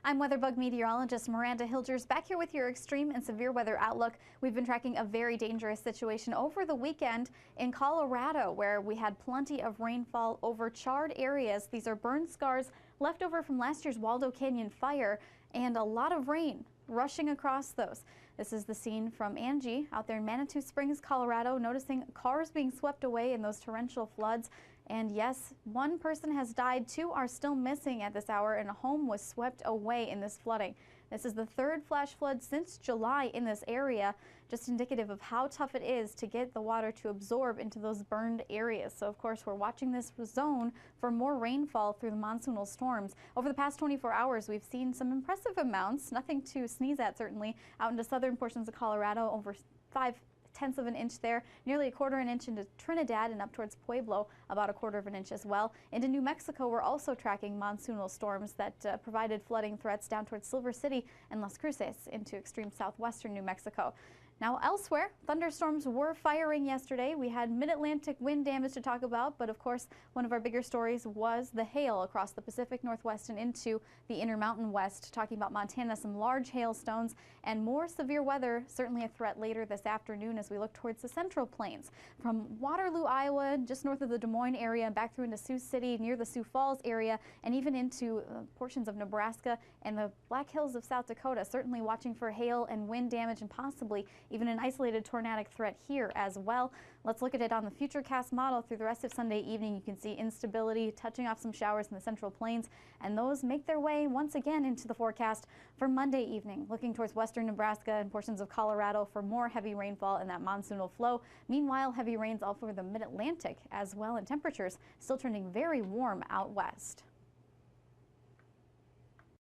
I'm WeatherBug meteorologist Miranda Hilgers back here with your extreme and severe weather outlook. We've been tracking a very dangerous situation over the weekend in Colorado, where we had plenty of rainfall over charred areas. These are burn scars left over from last year's Waldo Canyon fire, and a lot of rain rushing across those. This is the scene from Angie out there in Manitou Springs, Colorado, noticing cars being swept away in those torrential floods. And yes, one person has died, 2 are still missing at this hour, and a home was swept away in this flooding. This is the 3rd flash flood since July in this area, just indicative of how tough it is to get the water to absorb into those burned areas. So of course, we're watching this zone for more rainfall through the monsoonal storms. Over the past 24 hours, we've seen some impressive amounts, nothing to sneeze at certainly, out into southern portions of Colorado, over 5/10 of an inch there, nearly 1/4 inch into Trinidad and up towards Pueblo, about 1/4 inch as well. Into New Mexico, we're also tracking monsoonal storms that provided flooding threats down towards Silver City and Las Cruces into extreme southwestern New Mexico. Now elsewhere, thunderstorms were firing yesterday. We had mid-Atlantic wind damage to talk about, but of course, one of our bigger stories was the hail across the Pacific Northwest and into the Intermountain West. Talking about Montana, some large hailstones and more severe weather, certainly a threat later this afternoon as we look towards the Central Plains. From Waterloo, Iowa, just north of the Des Moines area, and back through into Sioux City, near the Sioux Falls area, and even into portions of Nebraska and the Black Hills of South Dakota. Certainly watching for hail and wind damage and possibly even an isolated tornadic threat here as well. Let's look at it on the Futurecast model through the rest of Sunday evening. You can see instability touching off some showers in the Central Plains, and those make their way once again into the forecast for Monday evening, looking towards western Nebraska and portions of Colorado for more heavy rainfall and that monsoonal flow. Meanwhile, heavy rains all over the mid-Atlantic as well, and temperatures still trending very warm out west.